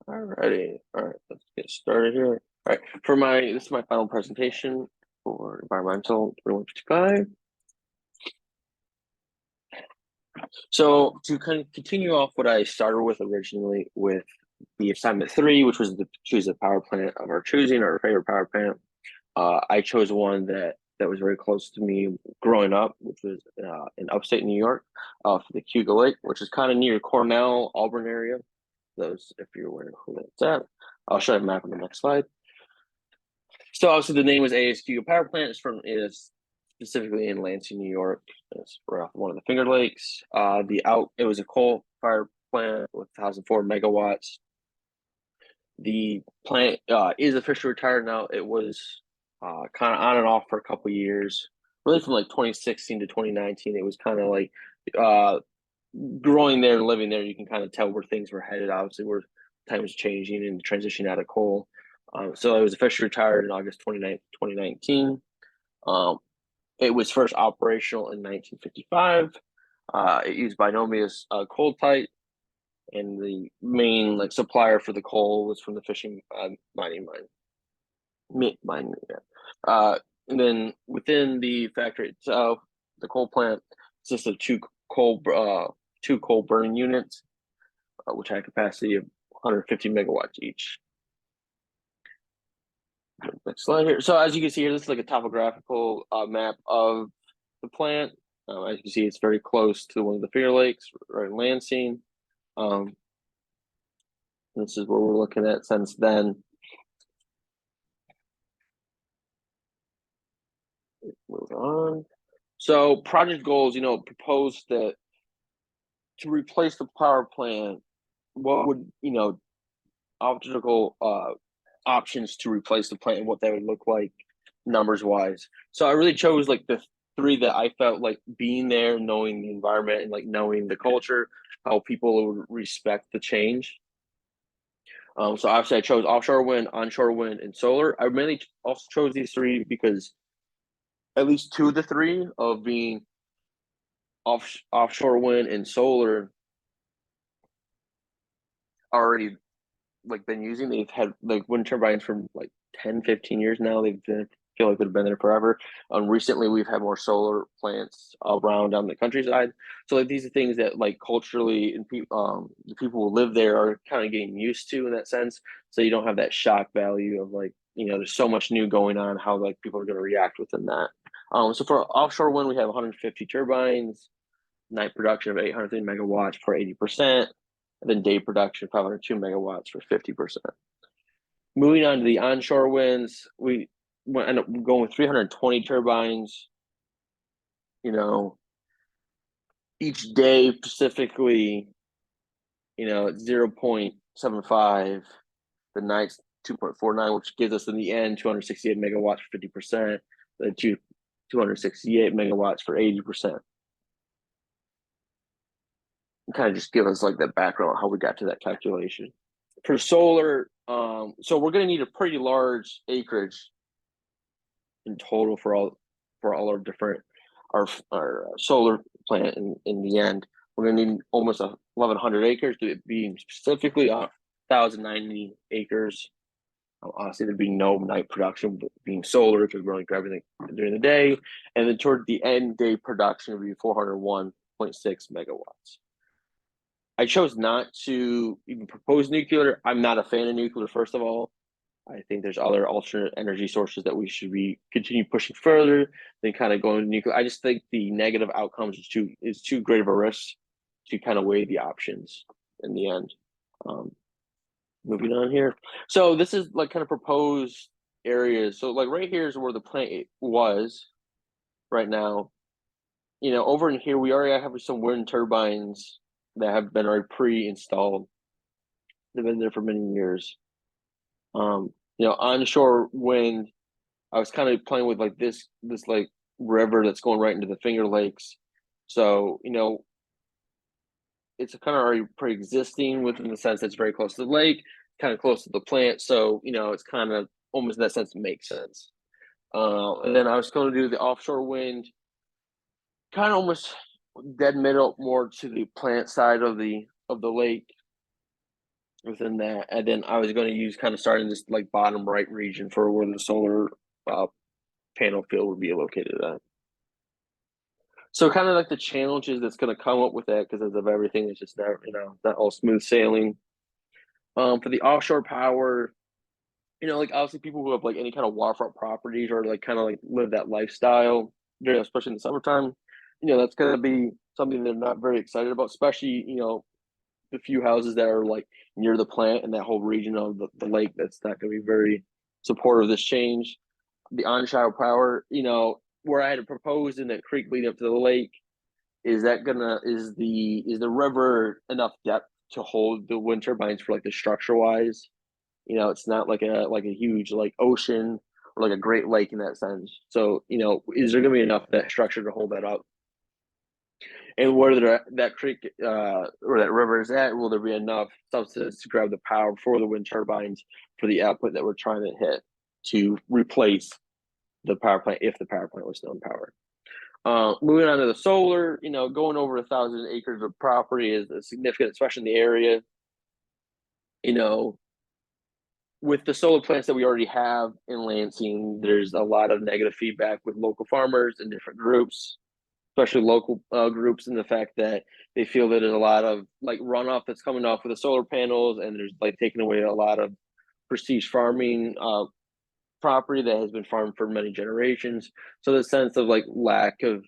Alrighty. All right, let's get started here. All right, this is my final presentation for environmental 2155. So to kind of continue off what I started with originally with the assignment 3, which was to choose a power plant of our choosing, our favorite power plant. I chose one that was very close to me growing up, which was in upstate New York, for the Cuga Lake, which is kind of near Cornell, Auburn area. Those, if you're aware of who that's at. I'll show you a map on the next slide. So obviously the name was AES Cuga Power Plant. Is specifically in Lansing, New York. It's right off one of the Finger Lakes. It was a coal fire plant with 1,004 megawatts. The plant is officially retired now. It was kind of on and off for a couple years, really from like 2016 to 2019. It was kind of like growing there and living there. You can kind of tell where things were headed. Obviously, where time was changing and transitioning out of coal. So it was officially retired in August 2019. It was first operational in 1955. It used binomius coal type, and the main supplier for the coal was from the fishing mining mine. And then within the factory itself, the coal plant consists of two coal burning units, which had a capacity of 150 megawatts each. Next slide here. So as you can see here, this is like a topographical map of the plant. As you can see, it's very close to one of the Finger Lakes, right in Lansing. This is what we're looking at since then. Move on. So project goals, proposed that to replace the power plant, what would, optical options to replace the plant and what that would look like numbers wise. So I really chose like the 3 that I felt like being there, knowing the environment and like knowing the culture, how people would respect the change. So obviously I chose offshore wind, onshore wind, and solar. I mainly also chose these 3 because at least 2 of the 3 of being offshore wind and solar already been using. They've had wind turbines for 10, 15 years now. Feel like they've been there forever. Recently we've had more solar plants around on the countryside. So these are things that culturally and the people who live there are kind of getting used to in that sense. So you don't have that shock value of there's so much new going on, how people are going to react within that. So for offshore wind, we have 150 turbines, night production of 830 megawatts for 80%, and then day production 502 megawatts for 50%. Moving on to the onshore winds, we end up going with 320 turbines. Each day specifically, it's 0.75. The night's 2.49, which gives us in the end 268 megawatts for 50%, then 268 megawatts for 80%. Kind of just give us that background on how we got to that calculation. For solar, so we're going to need a pretty large acreage in total for all our different our solar plant. In the end, we're going to need almost 1,100 acres to be specifically 1,090 acres. Honestly, there'd be no night production, but being solar because we're only grabbing everything during the day, and then toward the end day production would be 401.6 megawatts. I chose not to even propose nuclear. I'm not a fan of nuclear, first of all. I think there's other alternate energy sources that we should continue pushing further than kind of going to nuclear. I just think the negative outcomes is too great of a risk to kind of weigh the options in the end. Moving on here. So this is kind of proposed areas. So right here is where the plant was right now. Over in here, we already have some wind turbines that have been already pre-installed. They've been there for many years. Onshore wind, I was kind of playing with this river that's going right into the Finger Lakes. So, it's kind of already pre-existing within the sense that it's very close to the lake, kind of close to the plant. So, it's kind of almost in that sense makes sense. And then I was going to do the offshore wind, kind of almost dead middle, more to the plant side of the lake. within that, and then I was going to use kind of starting this like bottom right region for where the solar uh, panel field would be located at. So kind of like the challenges that's going to come up with that, because of everything, it's just not, not all smooth sailing. For the offshore power, like obviously people who have like any kind of waterfront properties or like kind of like live that lifestyle, especially in the summertime, that's going to be something they're not very excited about, especially, the few houses that are like near the plant and that whole region of the lake. That's not going to be very supportive of this change. The onshore power, where I had proposed in the creek leading up to the lake, is the river enough depth to hold the wind turbines for like the structure wise? It's not like a huge like ocean or like a Great Lake in that sense. So, is there going to be enough that structure to hold that up? And where that creek or that river is at, will there be enough substance to grab the power for the wind turbines for the output that we're trying to hit to replace the power plant if the power plant was still in power? Moving on to the solar, going over 1,000 acres of property is significant, especially in the area. With the solar plants that we already have in Lansing, there's a lot of negative feedback with local farmers and different groups, especially local groups, and the fact that they feel that there's a lot of like runoff that's coming off with the solar panels, and there's like taking away a lot of prestige farming property that has been farmed for many generations. So the sense of like lack of,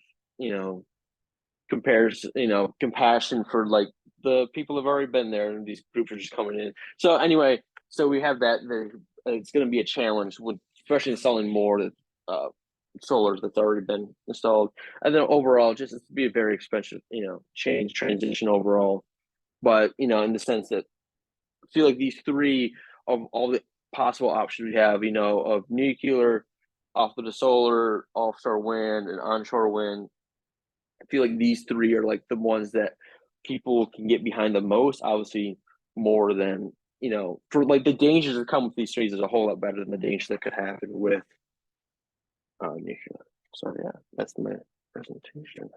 compassion for like the people who've already been there, and these groups are just coming in. So anyway, so we have that. It's going to be a challenge with, especially installing more solars that's already been installed, and then overall, just it's be a very expensive, transition overall. But in the sense that I feel like these three of all the possible options we have, of nuclear, off of the solar, offshore wind, and onshore wind, I feel like these three are like the ones that people can get behind the most. Obviously, more than for like the dangers that come with these trees is a whole lot better than the dangers that could happen with nuclear. So yeah, that's my presentation.